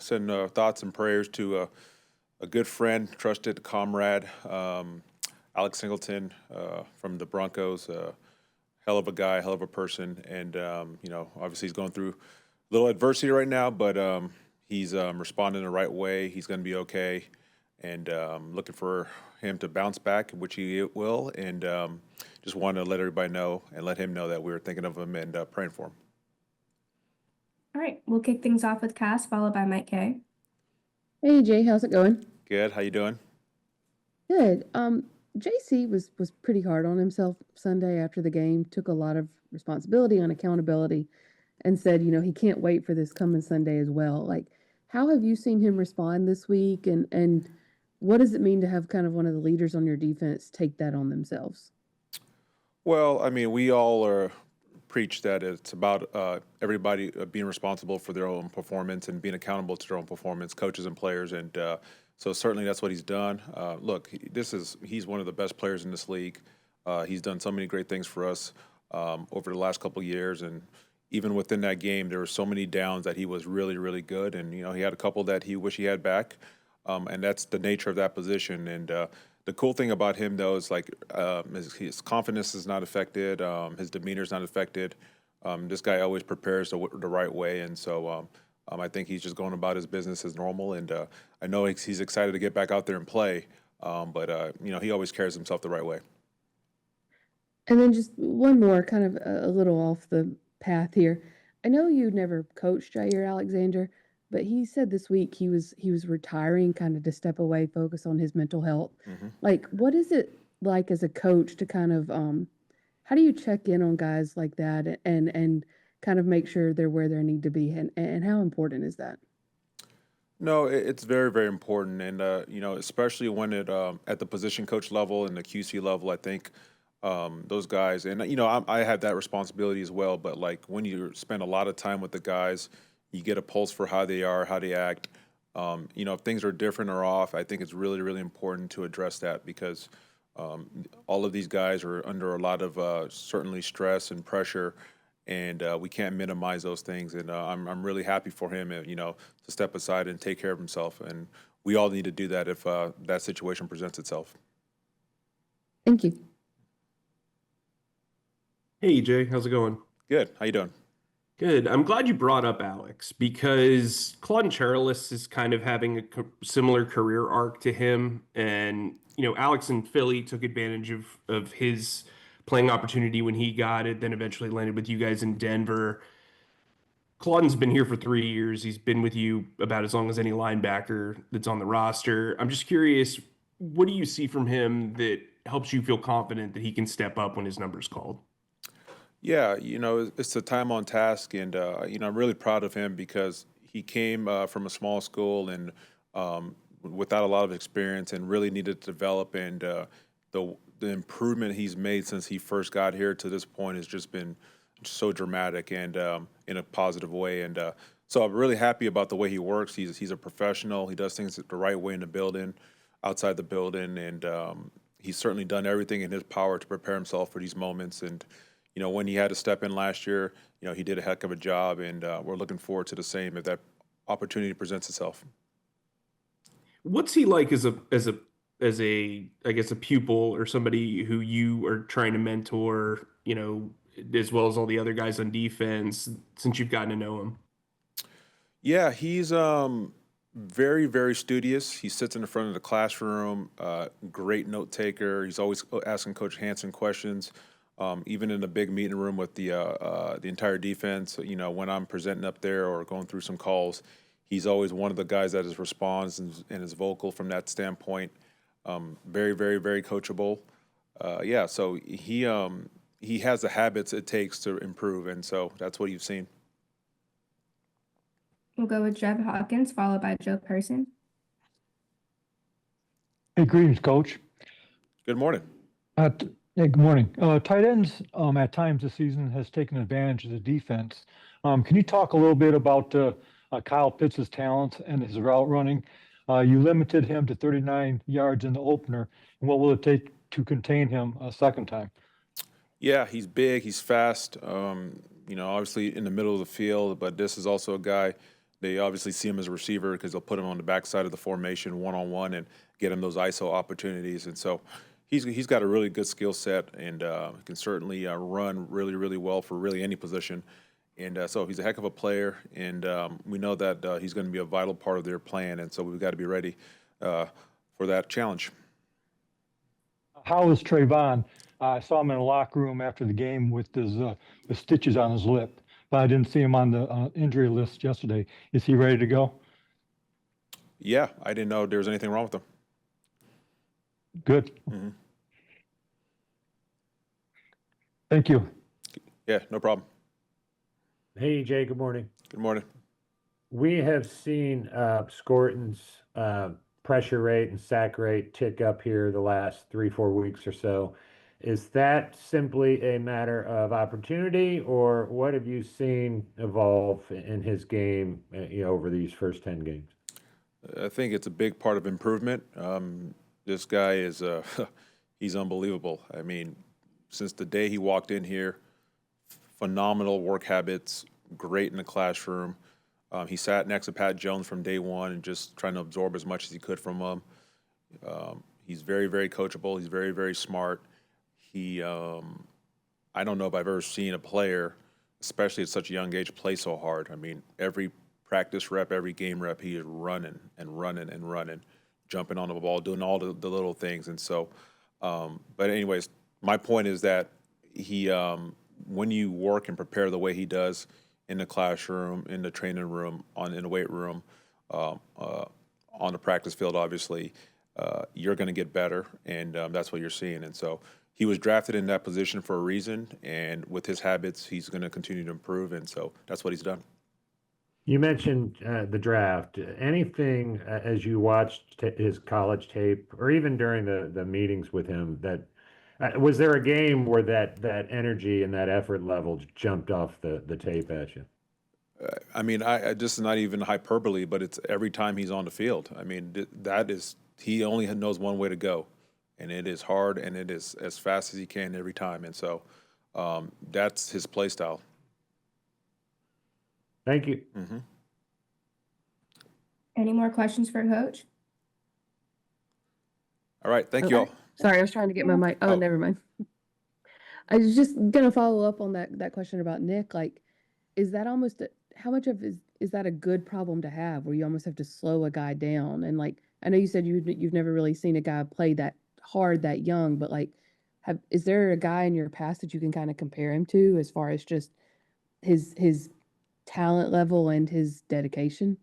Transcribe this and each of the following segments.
send thoughts and prayers to a good friend, trusted comrade, Alex Singleton from the Broncos. Hell of a guy, hell of a person, and obviously he's going through a little adversity right now, but he's responding the right way. He's going to be okay, and looking for him to bounce back, which he will, and just wanted to let everybody know and let him know that we were thinking of him and praying for him. All right, we'll kick things off with Cass, followed by Mike K. Hey Jay, how's it going? Good. How you doing? Good. JC was pretty hard on himself Sunday after the game, took a lot of responsibility on accountability, and said, he can't wait for this coming Sunday as well. Like, how have you seen him respond this week, and what does it mean to have kind of one of the leaders on your defense take that on themselves? Well, I mean, we all preach that it's about everybody being responsible for their own performance and being accountable to their own performance, coaches and players, and so certainly that's what he's done. Look, he's one of the best players in this league. He's done so many great things for us over the last couple of years, and even within that game, there were so many downs that he was really, really good, and he had a couple that he wished he had back, and that's the nature of that position. And the cool thing about him, though, is like his confidence is not affected, his demeanor is not affected. This guy always prepares the right way, and so I think he's just going about his business as normal. And I know he's excited to get back out there and play, but he always carries himself the right way. And then just one more, kind of a little off the path here. I know you never coached Jair Alexander, but he said this week he was retiring, kind of to step away, focus on his mental health. Mm-hmm. Like, what is it like as a coach to kind of how do you check in on guys like that and kind of make sure they're where they need to be, and how important is that? No, it's very, very important, and especially when at the position coach level and the QC level, I think those guys, and I have that responsibility as well. But like when you spend a lot of time with the guys, you get a pulse for how they are, how they act. If things are different or off, I think it's really, really important to address that because all of these guys are under a lot of certainly stress and pressure. And we can't minimize those things. And I'm really happy for him, to step aside and take care of himself. And we all need to do that if that situation presents itself. Thank you. Hey, Jay, how's it going? Good. How you doing? Good. I'm glad you brought up Alex because Claudin Cherelus is kind of having a similar career arc to him. And, Alex in Philly took advantage of his playing opportunity when he got it, then eventually landed with you guys in Denver. Claudin's been here for 3 years. He's been with you about as long as any linebacker that's on the roster. I'm just curious, what do you see from him that helps you feel confident that he can step up when his number's called? Yeah, it's the time on task, and I'm really proud of him because he came from a small school and without a lot of experience, and really needed to develop. And the improvement he's made since he first got here to this point has just been so dramatic and in a positive way. And so I'm really happy about the way he works. He's a professional. He does things the right way in the building, outside the building, and he's certainly done everything in his power to prepare himself for these moments. And when he had to step in last year, he did a heck of a job, and we're looking forward to the same if that opportunity presents itself. What's he like as a I guess a pupil or somebody who you are trying to mentor, as well as all the other guys on defense since you've gotten to know him? Yeah, he's very, very studious. He sits in the front of the classroom, great note taker. He's always asking Coach Hansen questions. Even in the big meeting room with the entire defense, when I'm presenting up there or going through some calls, he's always one of the guys that responds and is vocal from that standpoint. Very, very, very coachable. So he has the habits it takes to improve, and so that's what you've seen. We'll go with Jeb Hawkins, followed by Joe Person. Hey, greetings, Coach. Good morning. Hey, good morning. Tight ends at times this season has taken advantage of the defense. Can you talk a little bit about Kyle Pitts' talent and his route running? You limited him to 39 yards in the opener. And what will it take to contain him a second time? Yeah, he's big, he's fast, obviously in the middle of the field, but this is also a guy They obviously see him as a receiver because they'll put him on the backside of the formation one-on-one and get him those ISO opportunities. And so he's got a really good skill set and can certainly run really, really well for really any position. And so he's a heck of a player, and we know that he's going to be a vital part of their plan. And so we've got to be ready for that challenge. How is Trayvon? I saw him in the locker room after the game with his with stitches on his lip, but I didn't see him on the injury list yesterday. Is he ready to go? Yeah, I didn't know there was anything wrong with him. Good. Mm-hmm. Thank you. Yeah, no problem. Hey, Jay, good morning. Good morning. We have seen Scorton's pressure rate and sack rate tick up here the last 3-4 weeks or so. Is that simply a matter of opportunity, or what have you seen evolve in his game over these first 10 games? I think it's a big part of improvement. This guy is he's unbelievable. I mean, since the day he walked in here, phenomenal work habits, great in the classroom. He sat next to Pat Jones from day one and just trying to absorb as much as he could from him. He's very, very coachable. He's very, very smart. I don't know if I've ever seen a player, especially at such a young age, play so hard. I mean, every practice rep, every game rep, he is running and running and running, jumping on the ball, doing all the little things. And so, but anyways, my point is that he, when you work and prepare the way he does in the classroom, in the training room, in the weight room, on the practice field, obviously, you're going to get better, and that's what you're seeing. And so he was drafted in that position for a reason, and with his habits, he's going to continue to improve, and so that's what he's done. You mentioned the draft. Anything as you watched his college tape, or even during the meetings with him, that was there a game where that energy and that effort level jumped off the tape at you? I mean, I just not even hyperbole, but it's every time he's on the field. I mean, he only knows one way to go, and it is hard, and it is as fast as he can every time. And so that's his play style. Thank you. Mm-hmm. Any more questions for Coach? All right, thank you all. Sorry, I was trying to get my mic. Oh, Oh. never mind. I was just gonna follow up on that question about Nick. Like, is that almost how much of is that a good problem to have, where you almost have to slow a guy down? And like, I know you said you've never really seen a guy play that hard that young, but like, is there a guy in your past that you can kind of compare him to as far as just his talent level and his dedication?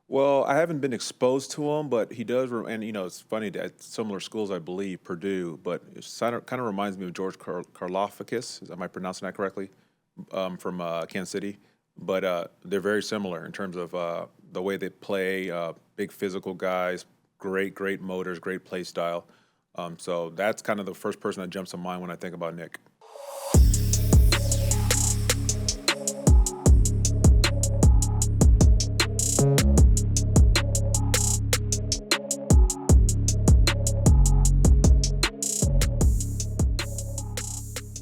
Well, I haven't been exposed to him, but he does, and it's funny that similar schools, I believe, Purdue, but it kind of reminds me of George Karlafakis. Am I pronouncing that correctly? From Kansas City, but they're very similar in terms of the way they play. Big physical guys, great motors, great play style. So that's kind of the first person that jumps to mind when I think about Nick.